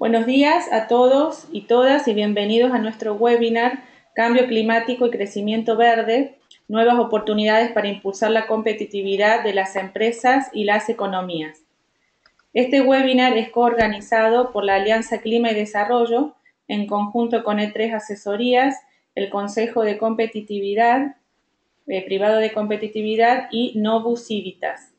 Buenos días a todos y todas y bienvenidos a nuestro webinar Cambio Climático y Crecimiento Verde, nuevas oportunidades para impulsar la competitividad de las empresas y las economías. Este webinar es coorganizado por la Alianza Clima y Desarrollo en conjunto con E3 Asesorías, el Consejo de Competitividad, Privado de Competitividad y Novus Civitas.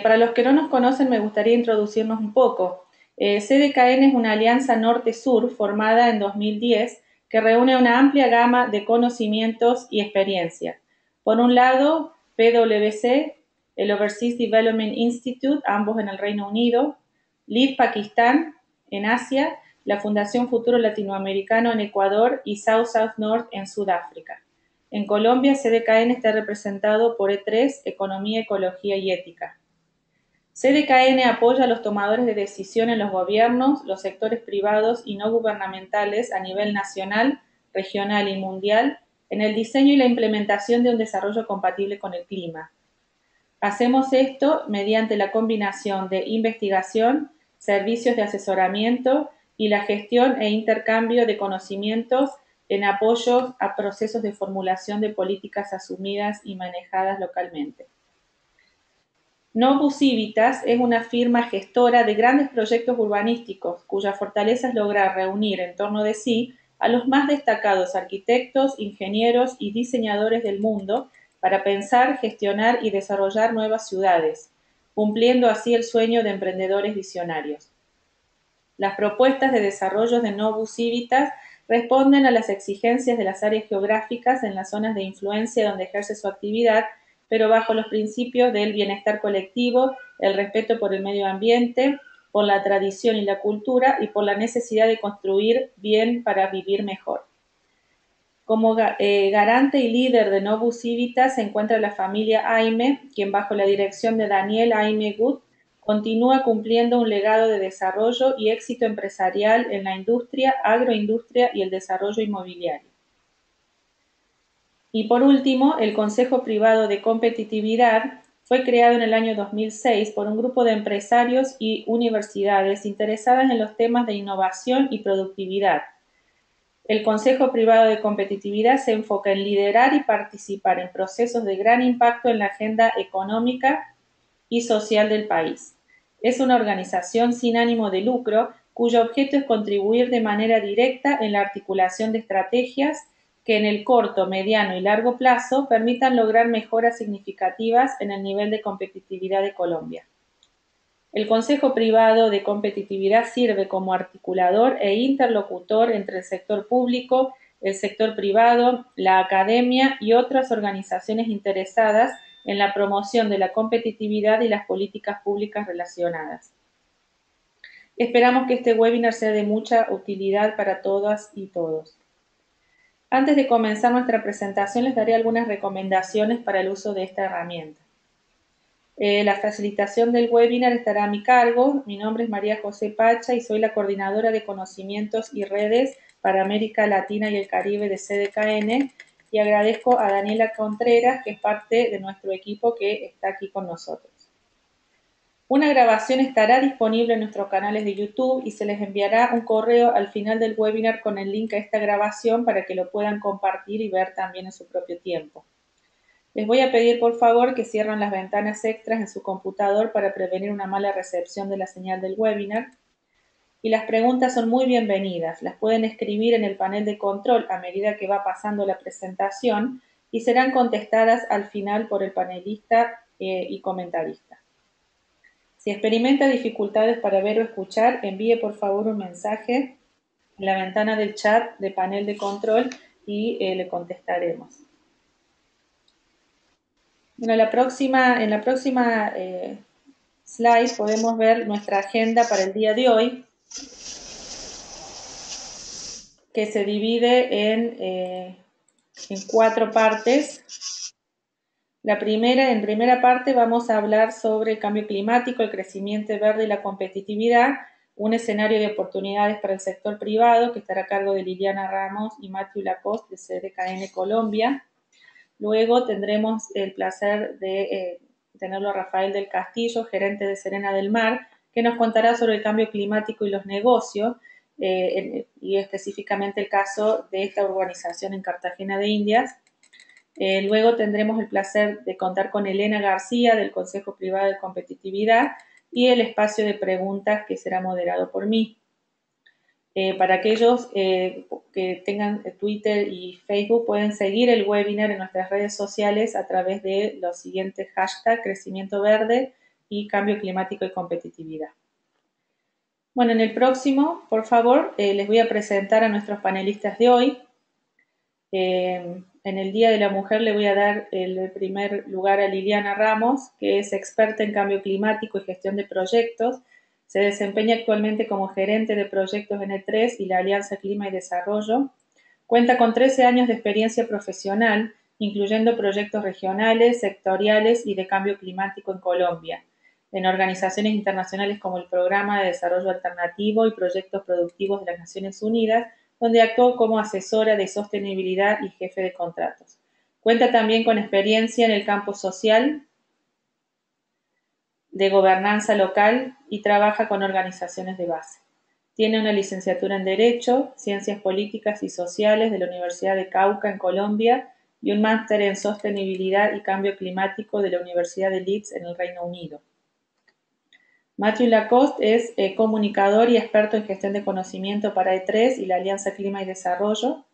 Para los que no nos conocen, me gustaría introducirnos un poco. CDKN es una alianza norte-sur formada en 2010 que reúne una amplia gama de conocimientos y experiencia. Por un lado, PwC, el Overseas Development Institute, ambos en el Reino Unido, LEAD Pakistán en Asia, la Fundación Futuro Latinoamericano en Ecuador y South North en Sudáfrica. En Colombia, CDKN está representado por E3, Economía, Ecología y Ética. CDKN apoya a los tomadores de decisión en los gobiernos, los sectores privados y no gubernamentales a nivel nacional, regional y mundial en el diseño y la implementación de un desarrollo compatible con el clima. Hacemos esto mediante la combinación de investigación, servicios de asesoramiento y la gestión e intercambio de conocimientos en apoyo a procesos de formulación de políticas asumidas y manejadas localmente. Novus Civitas es una firma gestora de grandes proyectos urbanísticos, cuya fortaleza es lograr reunir en torno de sí a los más destacados arquitectos, ingenieros y diseñadores del mundo para pensar, gestionar y desarrollar nuevas ciudades, cumpliendo así el sueño de emprendedores visionarios. Las propuestas de desarrollo de Novus Civitas responden a las exigencias de las áreas geográficas en las zonas de influencia donde ejerce su actividad, pero bajo los principios del bienestar colectivo, el respeto por el medio ambiente, por la tradición y la cultura y por la necesidad de construir bien para vivir mejor. Como garante y líder de Novus Civitas se encuentra la familia Aime, quien bajo la dirección de Daniel Aime Gut continúa cumpliendo un legado de desarrollo y éxito empresarial en la industria, agroindustria y el desarrollo inmobiliario. Y por último, el Consejo Privado de Competitividad fue creado en el año 2006 por un grupo de empresarios y universidades interesadas en los temas de innovación y productividad. El Consejo Privado de Competitividad se enfoca en liderar y participar en procesos de gran impacto en la agenda económica y social del país. Es una organización sin ánimo de lucro cuyo objeto es contribuir de manera directa en la articulación de estrategias que en el corto, mediano y largo plazo permitan lograr mejoras significativas en el nivel de competitividad de Colombia. El Consejo Privado de Competitividad sirve como articulador e interlocutor entre el sector público, el sector privado, la academia y otras organizaciones interesadas en la promoción de la competitividad y las políticas públicas relacionadas. Esperamos que este webinar sea de mucha utilidad para todas y todos. Antes de comenzar nuestra presentación, les daré algunas recomendaciones para el uso de esta herramienta. La facilitación del webinar estará a mi cargo. Mi nombre es María José Pacha y soy la coordinadora de conocimientos y redes para América Latina y el Caribe de CDKN y agradezco a Daniela Contreras, que es parte de nuestro equipo que está aquí con nosotros. Una grabación estará disponible en nuestros canales de YouTube y se les enviará un correo al final del webinar con el link a esta grabación para que lo puedan compartir y ver también en su propio tiempo. Les voy a pedir por favor que cierren las ventanas extras en su computador para prevenir una mala recepción de la señal del webinar. Y las preguntas son muy bienvenidas. Las pueden escribir en el panel de control a medida que va pasando la presentación y serán contestadas al final por el panelista y comentarista. Si experimenta dificultades para ver o escuchar, envíe por favor un mensaje en la ventana del chat de panel de control y le contestaremos. Bueno, en la próxima slide podemos ver nuestra agenda para el día de hoy, que se divide en 4 partes. En primera parte vamos a hablar sobre el cambio climático, el crecimiento verde y la competitividad, un escenario de oportunidades para el sector privado, que estará a cargo de Liliana Ramos y Matthew Lacoste de CDKN Colombia. Luego tendremos el placer de tenerlo a Rafael del Castillo, gerente de Serena del Mar, que nos contará sobre el cambio climático y los negocios, y específicamente el caso de esta urbanización en Cartagena de Indias. Luego tendremos el placer de contar con Elena García del Consejo Privado de Competitividad y el espacio de preguntas que será moderado por mí. Para aquellos que tengan Twitter y Facebook, pueden seguir el webinar en nuestras redes sociales a través de los siguientes hashtags: crecimiento verde y cambio climático y competitividad. Bueno, en el próximo, por favor, les voy a presentar a nuestros panelistas de hoy. En el Día de la Mujer le voy a dar el primer lugar a Liliana Ramos, que es experta en cambio climático y gestión de proyectos. Se desempeña actualmente como gerente de proyectos en E3 y la Alianza Clima y Desarrollo. Cuenta con 13 años de experiencia profesional, incluyendo proyectos regionales, sectoriales y de cambio climático en Colombia, en organizaciones internacionales como el Programa de Desarrollo Alternativo y Proyectos Productivos de las Naciones Unidas, donde actuó como asesora de sostenibilidad y jefe de contratos. Cuenta también con experiencia en el campo social, de gobernanza local y trabaja con organizaciones de base. Tiene una licenciatura en Derecho, Ciencias Políticas y Sociales de la Universidad de Cauca en Colombia y un máster en Sostenibilidad y Cambio Climático de la Universidad de Leeds en el Reino Unido. Matthew Lacoste es comunicador y experto en gestión de conocimiento para E3 y la Alianza Clima y Desarrollo.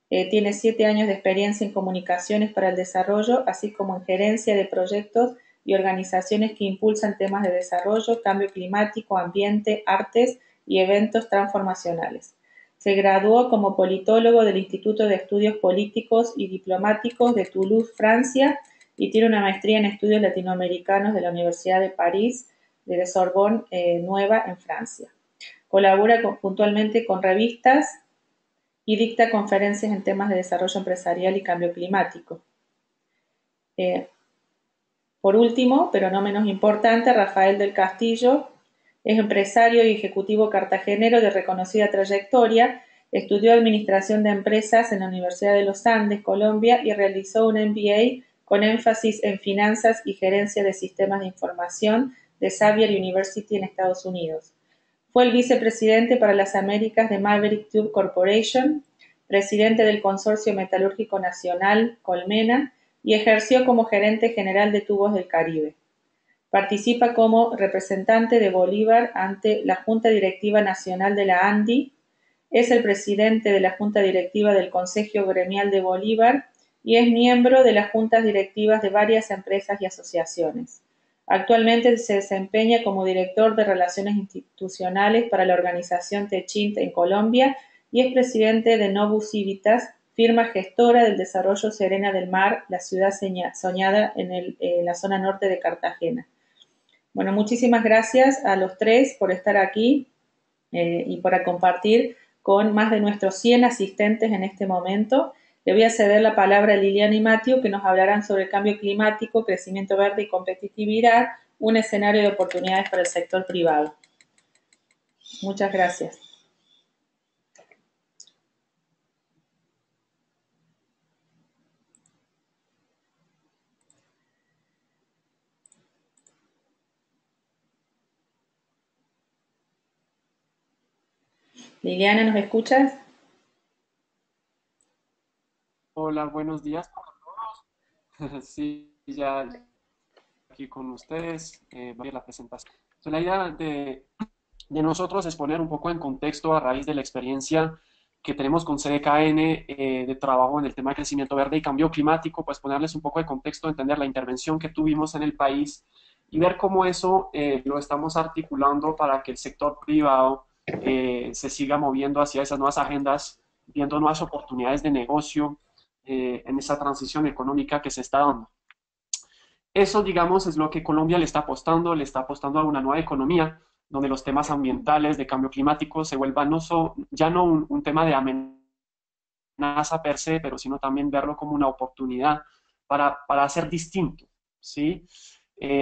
Tiene 7 años de experiencia en comunicaciones para el desarrollo, así como en gerencia de proyectos y organizaciones que impulsan temas de desarrollo, cambio climático, ambiente, artes y eventos transformacionales. Se graduó como politólogo del Instituto de Estudios Políticos y Diplomáticos de Toulouse, Francia, y tiene una maestría en estudios latinoamericanos de la Universidad de París, de la Sorbonne Nueva, en Francia. Colabora puntualmente con revistas y dicta conferencias en temas de desarrollo empresarial y cambio climático. Por último, pero no menos importante, Rafael del Castillo es empresario y ejecutivo cartagenero de reconocida trayectoria. Estudió Administración de Empresas en la Universidad de los Andes, Colombia, y realizó un MBA con énfasis en finanzas y gerencia de sistemas de información de Xavier University en Estados Unidos. Fue el vicepresidente para las Américas de Maverick Tube Corporation, presidente del Consorcio Metalúrgico Nacional, Colmena, y ejerció como gerente general de Tubos del Caribe. Participa como representante de Bolívar ante la Junta Directiva Nacional de la ANDI, es el presidente de la Junta Directiva del Consejo Gremial de Bolívar y es miembro de las juntas directivas de varias empresas y asociaciones. Actualmente se desempeña como director de Relaciones Institucionales para la organización Techint en Colombia y es presidente de Novus Civitas, firma gestora del desarrollo Serena del Mar, la ciudad soñada en la zona norte de Cartagena. Bueno, muchísimas gracias a los tres por estar aquí y por compartir con más de nuestros 100 asistentes en este momento. Le voy a ceder la palabra a Liliana y Matthew, que nos hablarán sobre el cambio climático, crecimiento verde y competitividad, un escenario de oportunidades para el sector privado. Muchas gracias. Liliana, ¿nos escuchas? Hola, buenos días para todos. Sí, ya aquí con ustedes, voy a la presentación. So, la idea de nosotros es poner un poco en contexto a raíz de la experiencia que tenemos con CDKN de trabajo en el tema de crecimiento verde y cambio climático, pues ponerles un poco de contexto, entender la intervención que tuvimos en el país y ver cómo eso lo estamos articulando para que el sector privado se siga moviendo hacia esas nuevas agendas, viendo nuevas oportunidades de negocio en esa transición económica que se está dando. Eso, digamos, es lo que Colombia le está apostando a una nueva economía, donde los temas ambientales, de cambio climático, se vuelvan ya no un tema de amenaza per se, pero sino también verlo como una oportunidad para hacer distinto, ¿sí?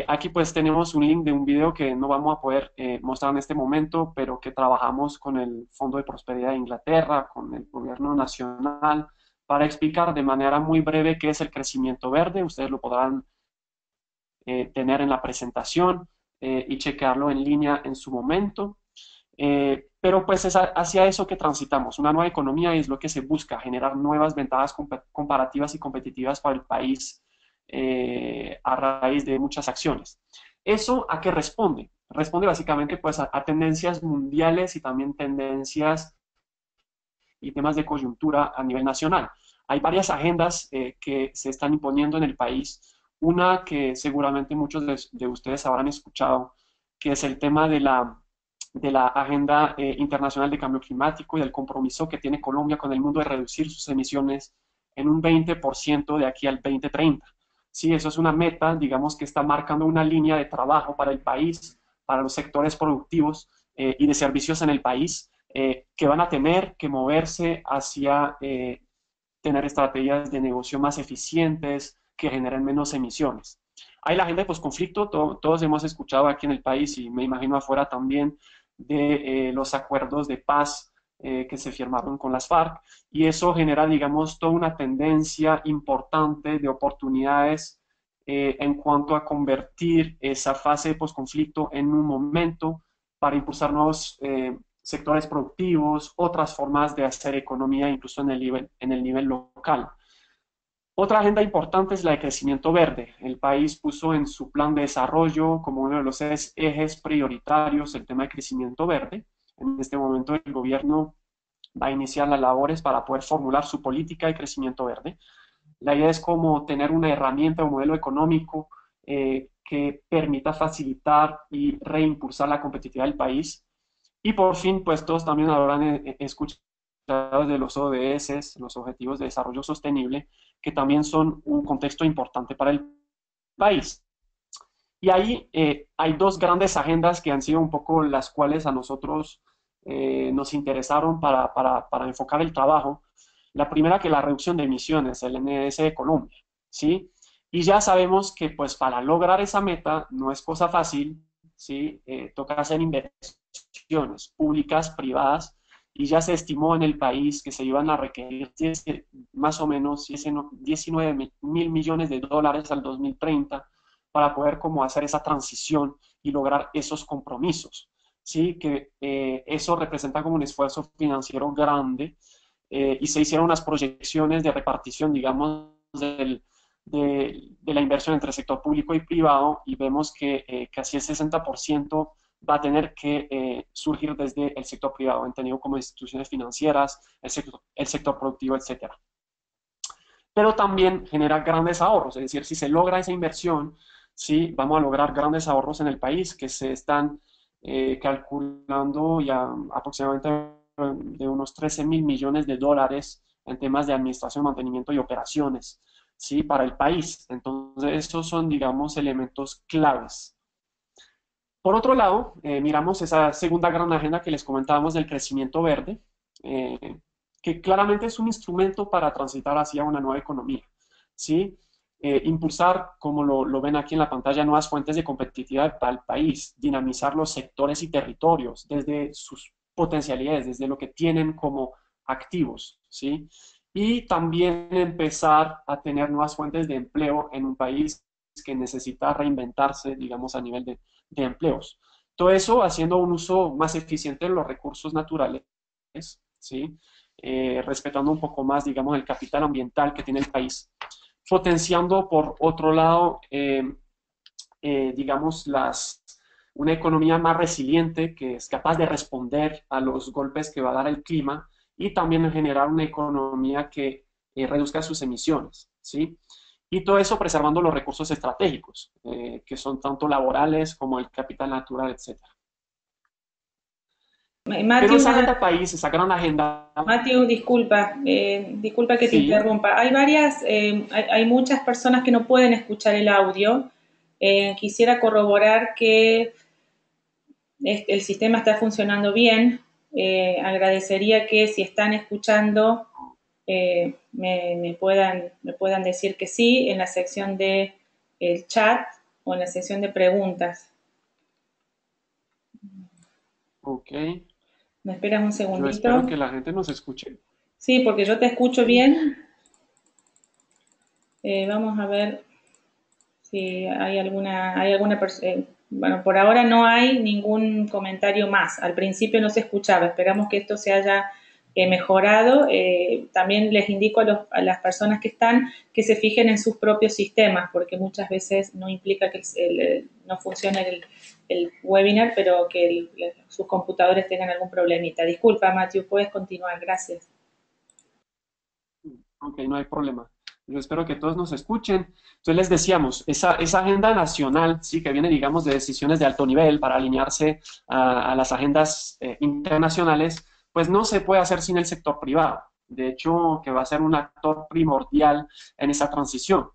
Aquí pues tenemos un link de un video que no vamos a poder mostrar en este momento, pero que trabajamos con el Fondo de Prosperidad de Inglaterra, con el gobierno nacional, para explicar de manera muy breve qué es el crecimiento verde. Ustedes lo podrán tener en la presentación. y chequearlo en línea en su momento. Pero pues es hacia eso que transitamos, una nueva economía, y es lo que se busca, generar nuevas ventajas comparativas y competitivas para el país a raíz de muchas acciones. ¿Eso a qué responde? Responde básicamente pues a tendencias mundiales y también tendencias y temas de coyuntura a nivel nacional. Hay varias agendas que se están imponiendo en el país. Una que seguramente muchos de ustedes habrán escuchado, que es el tema de la Agenda Internacional de Cambio Climático y del compromiso que tiene Colombia con el mundo de reducir sus emisiones en un 20% de aquí al 2030. Sí, eso es una meta, digamos, que está marcando una línea de trabajo para el país, para los sectores productivos y de servicios en el país, que van a tener que moverse hacia tener estrategias de negocio más eficientes, que generen menos emisiones. Hay la agenda de posconflicto, todos hemos escuchado aquí en el país y me imagino afuera también de los acuerdos de paz que se firmaron con las FARC, y eso genera, digamos, toda una tendencia importante de oportunidades en cuanto a convertir esa fase de posconflicto en un momento para impulsar nuevos sectores productivos, otras formas de hacer economía, incluso en el nivel local. Otra agenda importante es la de crecimiento verde. El país puso en su plan de desarrollo como uno de los ejes prioritarios el tema de crecimiento verde. En este momento el gobierno va a iniciar las labores para poder formular su política de crecimiento verde. La idea es como tener una herramienta o modelo económico que permita facilitar y reimpulsar la competitividad del país. Y por fin, pues todos también habrán escuchado de los ODS, los Objetivos de Desarrollo Sostenible, que también son un contexto importante para el país. Y ahí hay dos grandes agendas que han sido un poco las cuales a nosotros nos interesaron para enfocar el trabajo. La primera, que la reducción de emisiones, el NDS de Colombia, ¿sí? Y ya sabemos que pues para lograr esa meta no es cosa fácil, ¿sí? Toca hacer inversiones públicas, privadas, y ya se estimó en el país que se iban a requerir más o menos 19 mil millones de dólares al 2030 para poder como hacer esa transición y lograr esos compromisos. ¿Sí? Que eso representa como un esfuerzo financiero grande y se hicieron unas proyecciones de repartición, digamos, de la inversión entre el sector público y privado, y vemos que casi el 60% va a tener que surgir desde el sector privado, entendido como instituciones financieras, el sector productivo, etcétera. Pero también genera grandes ahorros, es decir, si se logra esa inversión, sí, vamos a lograr grandes ahorros en el país que se están calculando ya aproximadamente de unos 13 mil millones de dólares en temas de administración, mantenimiento y operaciones, ¿sí? Para el país. Entonces, esos son, digamos, elementos claves. Por otro lado, miramos esa segunda gran agenda que les comentábamos del crecimiento verde, eh, que claramente es un instrumento para transitar hacia una nueva economía, ¿sí? Impulsar, como lo ven aquí en la pantalla, nuevas fuentes de competitividad para el país, dinamizar los sectores y territorios desde sus potencialidades, desde lo que tienen como activos, ¿sí? Y también empezar a tener nuevas fuentes de empleo en un país que necesita reinventarse, digamos, a nivel de empleos. Todo eso haciendo un uso más eficiente de los recursos naturales, ¿sí? Respetando un poco más, digamos, el capital ambiental que tiene el país, potenciando por otro lado, digamos, una economía más resiliente que es capaz de responder a los golpes que va a dar el clima y también generar una economía que reduzca sus emisiones, ¿sí? Y todo eso preservando los recursos estratégicos, que son tanto laborales como el capital natural, etcétera. Pero Matthew, esa agenda país, esa gran agenda, Matthew, disculpa, disculpa que te sí, interrumpa. Hay muchas personas que no pueden escuchar el audio. Quisiera corroborar que el sistema está funcionando bien. Agradecería que si están escuchando me puedan decir que sí en la sección de el chat o en la sección de preguntas. ok, ¿Me esperas un yo espero segundito? que la gente nos escuche. Sí, porque yo te escucho Sí. bien. Vamos a ver si hay alguna Bueno, por ahora no hay ningún comentario más. Al principio no se escuchaba. Esperamos que esto se haya mejorado. También les indico a las personas que están que se fijen en sus propios sistemas, porque muchas veces no implica que no funcione el webinar, pero que sus computadores tengan algún problemita. Disculpa, Matthew, puedes continuar. Gracias. Ok, no hay problema. Yo espero que todos nos escuchen. Entonces les decíamos, esa agenda nacional, sí, que viene, digamos, de decisiones de alto nivel para alinearse a las agendas internacionales, pues no se puede hacer sin el sector privado. De hecho, que va a ser un actor primordial en esa transición.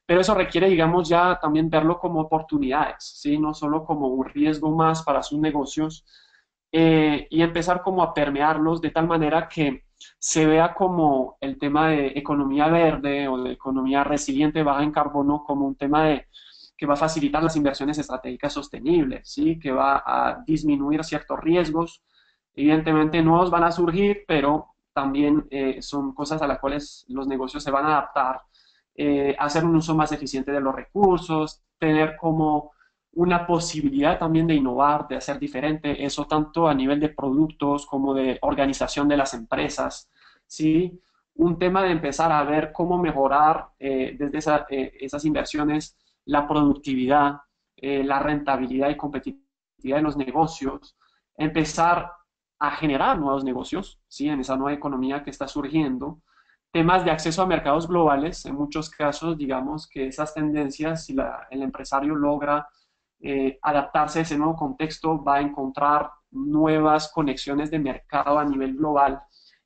Pero eso requiere, digamos, ya también verlo como oportunidades, ¿sí? No solo como un riesgo más para sus negocios, y empezar como a permearlos de tal manera que se vea como el tema de economía verde o de economía resiliente baja en carbono como un tema que va a facilitar las inversiones estratégicas sostenibles, ¿sí? Que va a disminuir ciertos riesgos. Evidentemente nuevos van a surgir, pero también son cosas a las cuales los negocios se van a adaptar, hacer un uso más eficiente de los recursos, tener como una posibilidad también de innovar, de hacer diferente, eso tanto a nivel de productos como de organización de las empresas, ¿sí? Un tema de empezar a ver cómo mejorar desde esas inversiones la productividad, la rentabilidad y competitividad de los negocios, empezar a generar nuevos negocios, ¿sí? En esa nueva economía que está surgiendo, temas de acceso a mercados globales, en muchos casos, digamos que esas tendencias, si el empresario logra adaptarse a ese nuevo contexto, va a encontrar nuevas conexiones de mercado a nivel global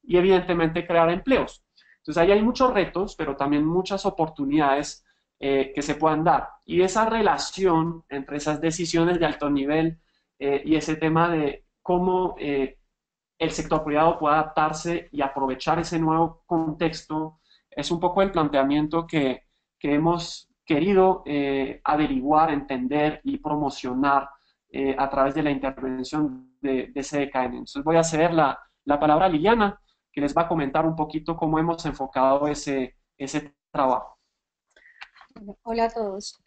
y evidentemente crear empleos. Entonces ahí hay muchos retos, pero también muchas oportunidades que se puedan dar. Y esa relación entre esas decisiones de alto nivel y ese tema de cómo el sector privado puede adaptarse y aprovechar ese nuevo contexto es un poco el planteamiento que hemos querido averiguar, entender y promocionar a través de la intervención de CDKN. Entonces voy a ceder la palabra a Liliana, que les va a comentar un poquito cómo hemos enfocado ese trabajo. Hola a todos.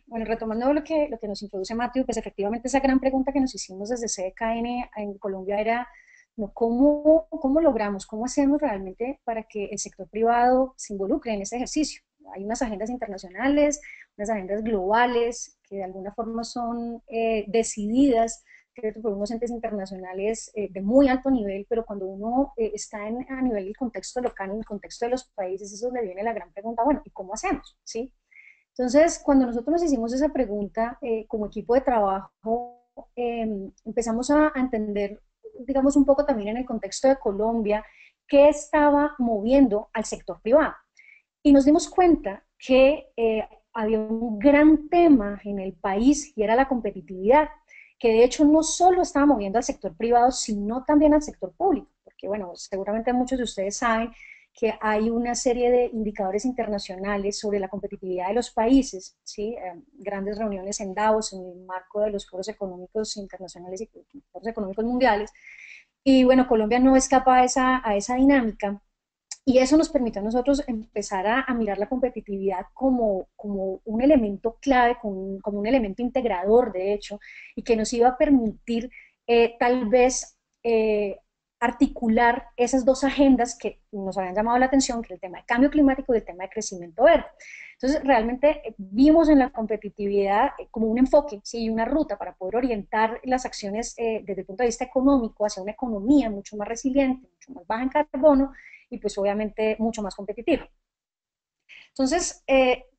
Bueno, retomando lo que nos introduce Matthew, pues efectivamente esa gran pregunta que nos hicimos desde CDKN en Colombia era, ¿no? ¿Cómo logramos, cómo hacemos realmente para que el sector privado se involucre en este ejercicio? Hay unas agendas internacionales, unas agendas globales que de alguna forma son decididas, creo, por unos entes internacionales de muy alto nivel, pero cuando uno está a nivel del contexto local, en el contexto de los países, es donde viene la gran pregunta, bueno, ¿y cómo hacemos? ¿Sí? Entonces, cuando nosotros nos hicimos esa pregunta como equipo de trabajo, empezamos a entender, digamos, un poco también en el contexto de Colombia, qué estaba moviendo al sector privado. Y nos dimos cuenta que había un gran tema en el país y era la competitividad, que de hecho no solo estaba moviendo al sector privado, sino también al sector público, porque bueno, seguramente muchos de ustedes saben que hay una serie de indicadores internacionales sobre la competitividad de los países, ¿sí? Grandes reuniones en Davos en el marco de los foros económicos internacionales y foros económicos mundiales. Y bueno, Colombia no escapa a esa dinámica. Y eso nos permitió a nosotros empezar a mirar la competitividad como un elemento clave, como un elemento integrador, de hecho, y que nos iba a permitir tal vez articular esas dos agendas que nos habían llamado la atención, que es el tema de cambio climático y el tema de crecimiento verde. Entonces, realmente vimos en la competitividad como un enfoque, ¿sí? Una ruta para poder orientar las acciones desde el punto de vista económico hacia una economía mucho más resiliente, mucho más baja en carbono, y pues obviamente mucho más competitivo. Entonces,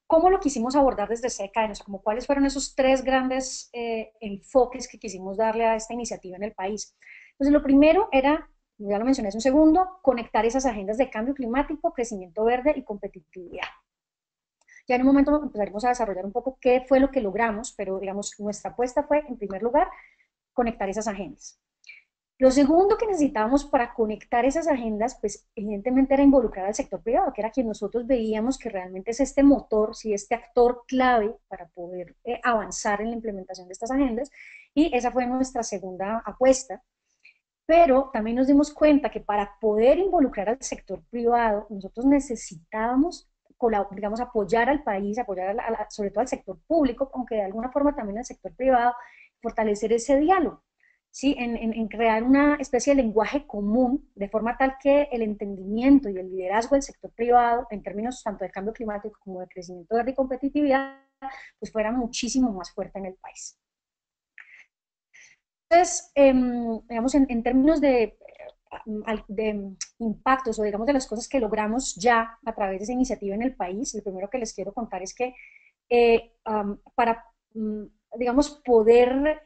¿cómo lo quisimos abordar desde CKN? O sea, como cuáles fueron esos tres grandes enfoques que quisimos darle a esta iniciativa en el país. Entonces, lo primero era, ya lo mencioné hace un segundo, conectar esas agendas de cambio climático, crecimiento verde y competitividad. Ya en un momento empezaremos a desarrollar un poco qué fue lo que logramos, pero digamos, nuestra apuesta fue, en primer lugar, conectar esas agendas. Lo segundo que necesitábamos para conectar esas agendas, pues evidentemente era involucrar al sector privado, que era quien nosotros veíamos que realmente es este motor, sí, este actor clave para poder avanzar en la implementación de estas agendas, y esa fue nuestra segunda apuesta. Pero también nos dimos cuenta que para poder involucrar al sector privado, nosotros necesitábamos digamos, apoyar al país, apoyar sobre todo al sector público, aunque de alguna forma también al sector privado, fortalecer ese diálogo, ¿sí? En crear una especie de lenguaje común, de forma tal que el entendimiento y el liderazgo del sector privado, en términos tanto de cambio climático como de crecimiento verde y competitividad, pues fuera muchísimo más fuerte en el país. Entonces, digamos, en términos de impactos o digamos de las cosas que logramos ya a través de esa iniciativa en el país, lo primero que les quiero contar es que para, digamos, poder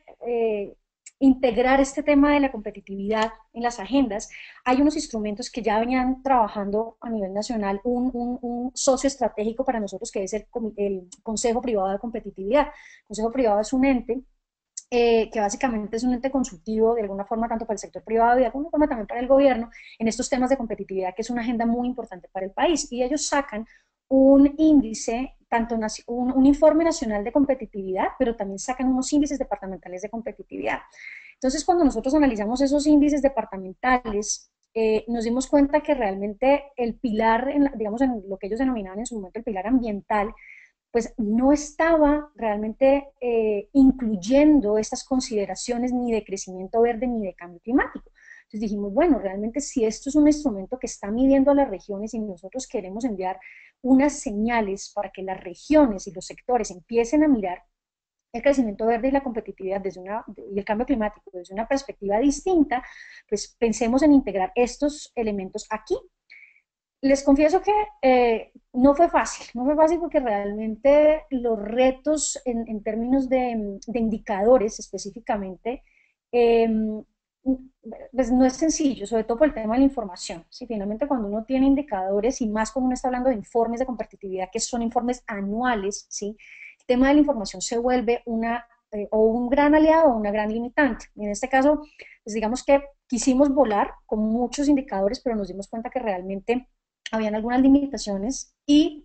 integrar este tema de la competitividad en las agendas, hay unos instrumentos que ya venían trabajando a nivel nacional, un socio estratégico para nosotros que es el Consejo Privado de Competitividad. El Consejo Privado es un ente que básicamente es un ente consultivo de alguna forma tanto para el sector privado y de alguna forma también para el gobierno en estos temas de competitividad, que es una agenda muy importante para el país. Y ellos sacan un índice, tanto un informe nacional de competitividad, pero también sacan unos índices departamentales de competitividad. Entonces, cuando nosotros analizamos esos índices departamentales, nos dimos cuenta que realmente el pilar, digamos, en lo que ellos denominaban en su momento el pilar ambiental, pues no estaba realmente incluyendo estas consideraciones ni de crecimiento verde ni de cambio climático. Entonces dijimos, bueno, realmente si esto es un instrumento que está midiendo a las regiones y nosotros queremos enviar unas señales para que las regiones y los sectores empiecen a mirar el crecimiento verde y la competitividad y el cambio climático desde una perspectiva distinta, pues pensemos en integrar estos elementos aquí. Les confieso que no fue fácil porque realmente los retos en términos de indicadores específicamente, eh, pues no es sencillo, sobre todo por el tema de la información. ¿Sí? Finalmente cuando uno tiene indicadores y más cuando uno está hablando de informes de competitividad que son informes anuales, ¿sí? El tema de la información se vuelve o un gran aliado o una gran limitante. Y en este caso, pues digamos que quisimos volar con muchos indicadores, pero nos dimos cuenta que realmente habían algunas limitaciones y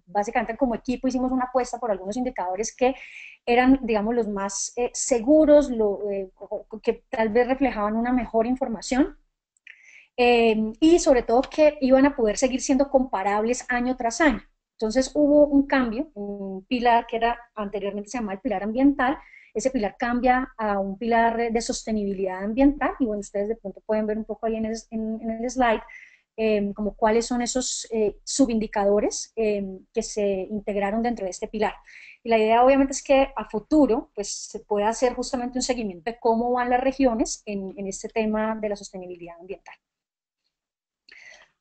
básicamente como equipo hicimos una apuesta por algunos indicadores que eran, digamos, los más seguros, que tal vez reflejaban una mejor información y sobre todo que iban a poder seguir siendo comparables año tras año. Entonces hubo un cambio, un pilar que era anteriormente se llamaba el pilar ambiental, ese pilar cambia a un pilar de sostenibilidad ambiental y bueno, ustedes de pronto pueden ver un poco ahí en el slide como cuáles son esos subindicadores que se integraron dentro de este pilar. Y la idea obviamente es que a futuro pues se pueda hacer justamente un seguimiento de cómo van las regiones en este tema de la sostenibilidad ambiental.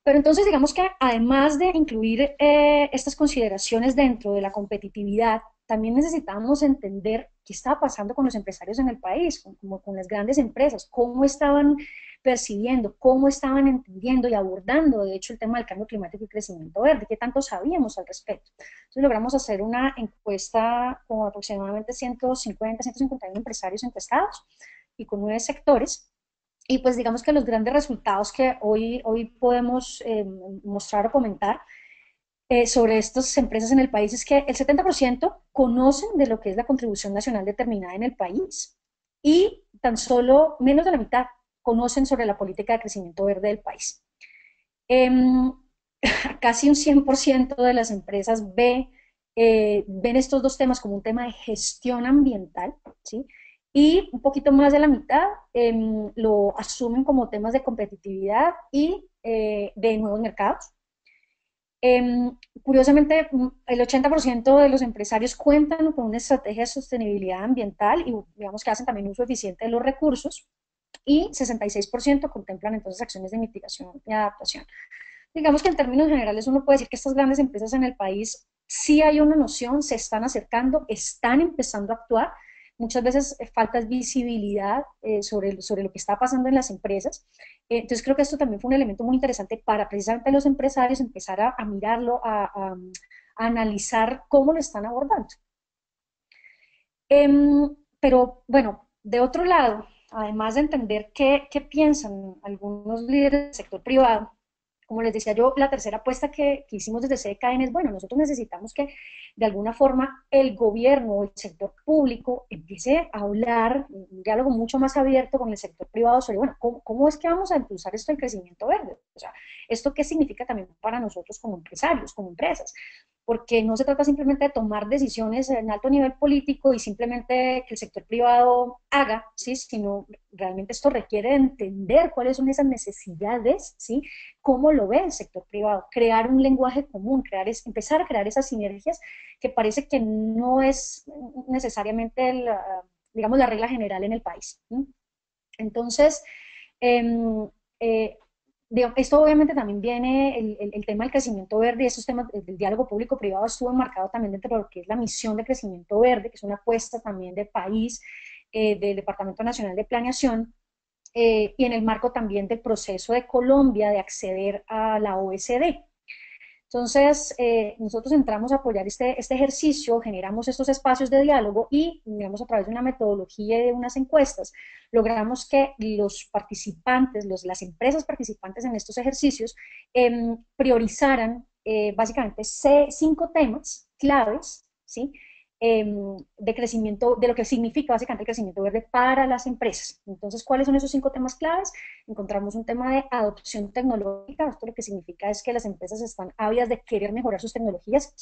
Pero entonces digamos que además de incluir estas consideraciones dentro de la competitividad, también necesitábamos entender qué estaba pasando con los empresarios en el país, con las grandes empresas, cómo estaban percibiendo, cómo estaban entendiendo y abordando, de hecho, el tema del cambio climático y crecimiento verde, qué tanto sabíamos al respecto. Entonces logramos hacer una encuesta con aproximadamente 150, 151 empresarios encuestados y con 9 sectores, y pues digamos que los grandes resultados que hoy podemos mostrar o comentar sobre estas empresas en el país es que el 70% conocen de lo que es la contribución nacional determinada en el país y tan solo menos de la mitad conocen sobre la política de crecimiento verde del país. Casi un 100% de las empresas ven estos dos temas como un tema de gestión ambiental, ¿sí? Y un poquito más de la mitad lo asumen como temas de competitividad y de nuevos mercados. Curiosamente, el 80% de los empresarios cuentan con una estrategia de sostenibilidad ambiental y digamos que hacen también uso eficiente de los recursos y 66% contemplan entonces acciones de mitigación y adaptación. Digamos que en términos generales uno puede decir que estas grandes empresas en el país sí hay una noción, se están acercando, están empezando a actuar. Muchas veces falta visibilidad sobre lo que está pasando en las empresas. Entonces creo que esto también fue un elemento muy interesante para precisamente los empresarios empezar a mirarlo, a analizar cómo lo están abordando. Pero bueno, de otro lado, además de entender qué piensan algunos líderes del sector privado, como les decía yo, la tercera apuesta que hicimos desde CDKN es, bueno, nosotros necesitamos que de alguna forma el gobierno o el sector público empiece a hablar, un diálogo mucho más abierto con el sector privado sobre, bueno, ¿cómo es que vamos a impulsar esto del crecimiento verde? O sea, ¿esto qué significa también para nosotros como empresarios, como empresas? Porque no se trata simplemente de tomar decisiones en alto nivel político y simplemente que el sector privado haga, ¿sí? Sino realmente esto requiere de entender cuáles son esas necesidades, ¿sí? Cómo lo ve el sector privado, crear un lenguaje común, empezar a crear esas sinergias que parece que no es necesariamente, digamos, la regla general en el país. ¿Sí? Entonces, eh, eh, esto obviamente también viene, el tema del crecimiento verde y esos temas del diálogo público-privado estuvo enmarcado también dentro de lo que es la misión de crecimiento verde, que es una apuesta también de país, del Departamento Nacional de Planeación, y en el marco también del proceso de Colombia de acceder a la OECD. Entonces, nosotros entramos a apoyar este ejercicio, generamos estos espacios de diálogo y, digamos, a través de una metodología y de unas encuestas, logramos que los participantes, las empresas participantes en estos ejercicios, priorizaran básicamente 5 temas claves, ¿sí? De crecimiento, de lo que significa básicamente el crecimiento verde para las empresas. Entonces, ¿cuáles son esos 5 temas claves? Encontramos un tema de adopción tecnológica. Esto lo que significa es que las empresas están ávidas de querer mejorar sus tecnologías,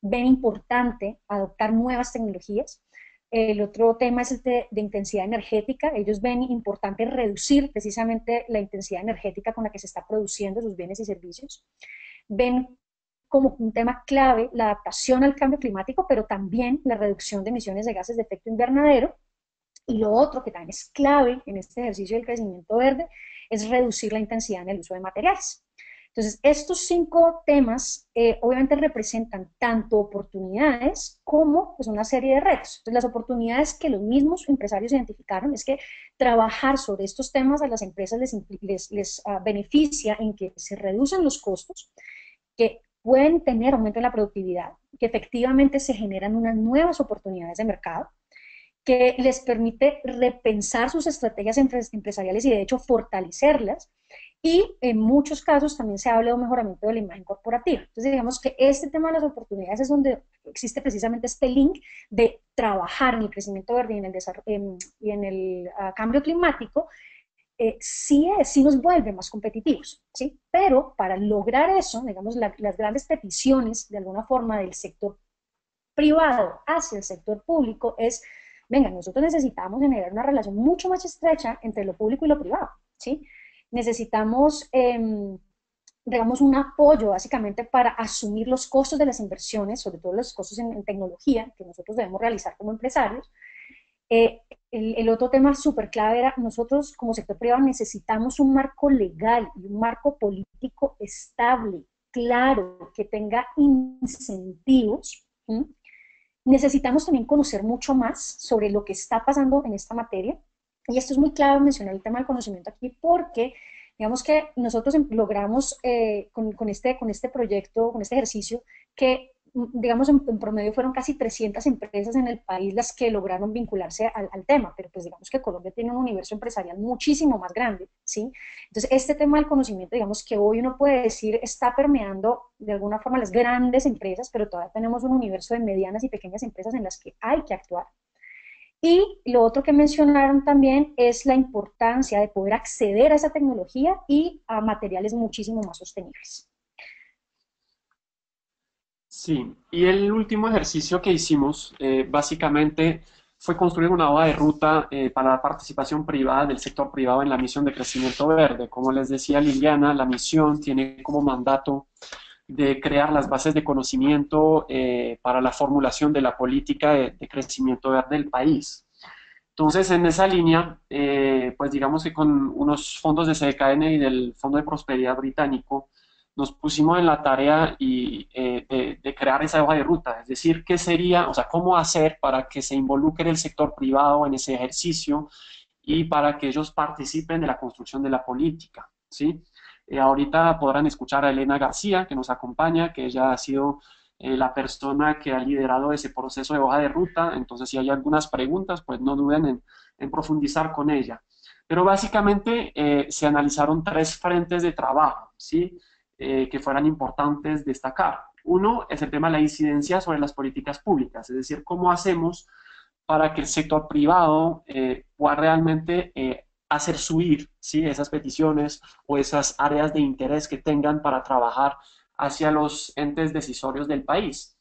ven importante adoptar nuevas tecnologías. El otro tema es el de intensidad energética. Ellos ven importante reducir precisamente la intensidad energética con la que se está produciendo sus bienes y servicios. Ven como un tema clave la adaptación al cambio climático, pero también la reducción de emisiones de gases de efecto invernadero. Y lo otro que también es clave en este ejercicio del crecimiento verde es reducir la intensidad en el uso de materiales. Entonces, estos 5 temas obviamente representan tanto oportunidades como pues, una serie de retos. Entonces, las oportunidades que los mismos empresarios identificaron es que trabajar sobre estos temas a las empresas les beneficia en que se reducen los costos, que pueden tener aumento en la productividad, que efectivamente se generan unas nuevas oportunidades de mercado, que les permite repensar sus estrategias empresariales y de hecho fortalecerlas. Y en muchos casos también se habla de un mejoramiento de la imagen corporativa. Entonces digamos que este tema de las oportunidades es donde existe precisamente este link de trabajar en el crecimiento verde y en el cambio climático, sí nos vuelve más competitivos, ¿sí? Pero para lograr eso, digamos, las grandes peticiones de alguna forma del sector privado hacia el sector público es, venga, nosotros necesitamos generar una relación mucho más estrecha entre lo público y lo privado, ¿sí? Necesitamos, digamos, un apoyo básicamente para asumir los costos de las inversiones, sobre todo los costos en tecnología que nosotros debemos realizar como empresarios. El otro tema súper clave era, nosotros como sector privado necesitamos un marco legal y un marco político estable, claro, que tenga incentivos. ¿Sí? Necesitamos también conocer mucho más sobre lo que está pasando en esta materia. Y esto es muy clave mencionar el tema del conocimiento aquí porque digamos que nosotros logramos con este proyecto, con este ejercicio, que digamos en promedio fueron casi 300 empresas en el país las que lograron vincularse al tema, pero pues digamos que Colombia tiene un universo empresarial muchísimo más grande, ¿sí? Entonces este tema del conocimiento, digamos que hoy uno puede decir está permeando de alguna forma las grandes empresas, pero todavía tenemos un universo de medianas y pequeñas empresas en las que hay que actuar. Y lo otro que mencionaron también es la importancia de poder acceder a esa tecnología y a materiales muchísimo más sostenibles. Sí, y el último ejercicio que hicimos básicamente fue construir una hoja de ruta para la participación privada del sector privado en la misión de crecimiento verde. Como les decía Liliana, la misión tiene como mandato de crear las bases de conocimiento para la formulación de la política de crecimiento verde del país. Entonces, en esa línea, pues digamos que con unos fondos de CDKN y del Fondo de Prosperidad Británico, nos pusimos en la tarea de crear esa hoja de ruta, es decir, qué sería, o sea, cómo hacer para que se involucre el sector privado en ese ejercicio y para que ellos participen de la construcción de la política, ¿sí? Ahorita podrán escuchar a Elena García, que nos acompaña, que ella ha sido la persona que ha liderado ese proceso de hoja de ruta, entonces si hay algunas preguntas, pues no duden en profundizar con ella. Pero básicamente se analizaron 3 frentes de trabajo, ¿sí? Que fueran importantes destacar. Uno es el tema de la incidencia sobre las políticas públicas, es decir, cómo hacemos para que el sector privado pueda realmente hacer subir, ¿sí?, esas peticiones o esas áreas de interés que tengan para trabajar hacia los entes decisorios del país.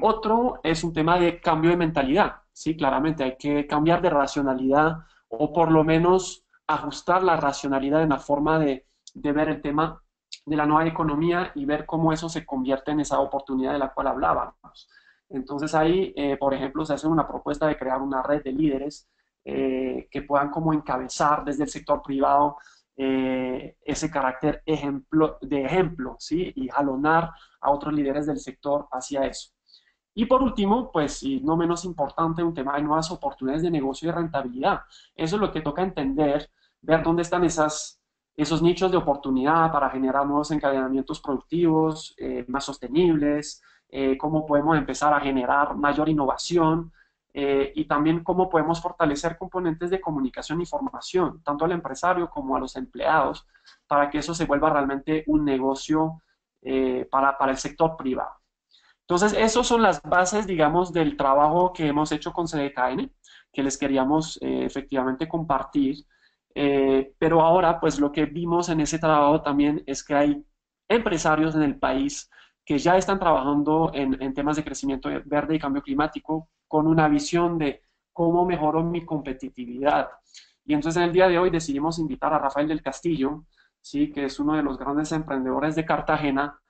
Otro es un tema de cambio de mentalidad, ¿sí? Claramente hay que cambiar de racionalidad o por lo menos ajustar la racionalidad en la forma de ver el tema de la nueva economía y ver cómo eso se convierte en esa oportunidad de la cual hablábamos. Entonces ahí, por ejemplo, se hace una propuesta de crear una red de líderes que puedan como encabezar desde el sector privado ese carácter de ejemplo, ¿sí? Y jalonar a otros líderes del sector hacia eso. Y por último, pues, y no menos importante, un tema de nuevas oportunidades de negocio y rentabilidad. Eso es lo que toca entender, ver dónde están esos nichos de oportunidad para generar nuevos encadenamientos productivos más sostenibles, cómo podemos empezar a generar mayor innovación y también cómo podemos fortalecer componentes de comunicación y formación, tanto al empresario como a los empleados, para que eso se vuelva realmente un negocio para el sector privado. Entonces, esas son las bases, digamos, del trabajo que hemos hecho con CDKN, que les queríamos efectivamente compartir. Pero ahora, pues lo que vimos en ese trabajo también es que hay empresarios en el país que ya están trabajando en temas de crecimiento verde y cambio climático con una visión de cómo mejoro mi competitividad. Y entonces en el día de hoy decidimos invitar a Rafael del Castillo, ¿sí?, que es uno de los grandes emprendedores de Cartagena,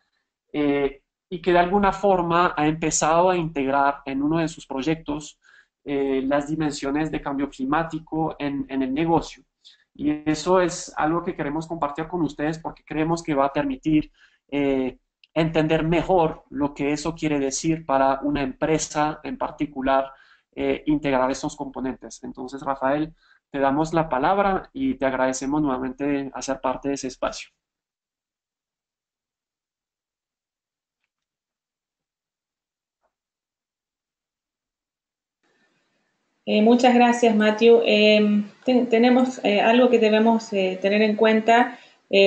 y que de alguna forma ha empezado a integrar en uno de sus proyectos las dimensiones de cambio climático en el negocio. Y eso es algo que queremos compartir con ustedes porque creemos que va a permitir entender mejor lo que eso quiere decir para una empresa en particular, integrar estos componentes. Entonces, Rafael, te damos la palabra y te agradecemos nuevamente hacer parte de ese espacio. Muchas gracias, Matthew. Tenemos algo que debemos tener en cuenta.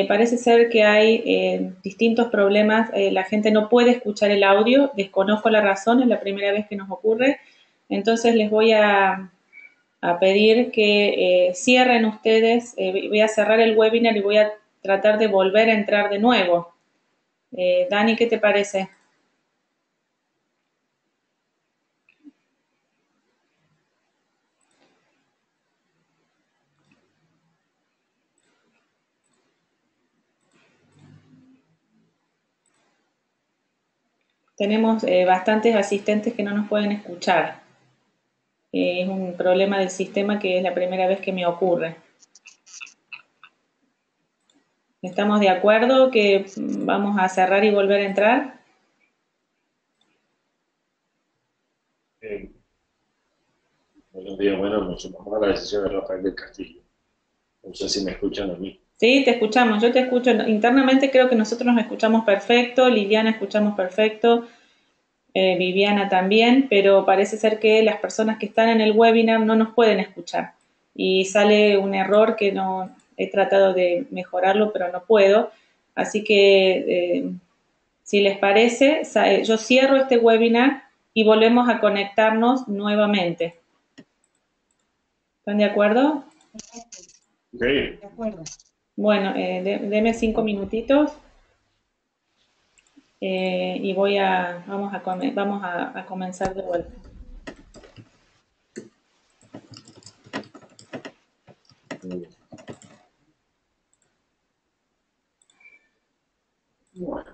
Parece ser que hay distintos problemas. La gente no puede escuchar el audio. Desconozco la razón, es la primera vez que nos ocurre. Entonces les voy a pedir que cierren ustedes. Voy a cerrar el webinar y voy a tratar de volver a entrar de nuevo. Dani, ¿qué te parece? Tenemos bastantes asistentes que no nos pueden escuchar. Es un problema del sistema que es la primera vez que me ocurre. ¿Estamos de acuerdo que vamos a cerrar y volver a entrar? Buenos días, bueno, nos sumamos a la decisión de Rafael del Castillo. No sé si me escuchan a mí. Sí, te escuchamos, yo te escucho. Internamente creo que nosotros nos escuchamos perfecto, Liliana escuchamos perfecto, Viviana también, pero parece ser que las personas que están en el webinar no nos pueden escuchar. Y sale un error que no he tratado de mejorarlo, pero no puedo. Así que, si les parece, yo cierro este webinar y volvemos a conectarnos nuevamente. ¿Están de acuerdo? Ok. De acuerdo. Bueno, deme 5 minutitos y vamos a comenzar de vuelta. Bueno.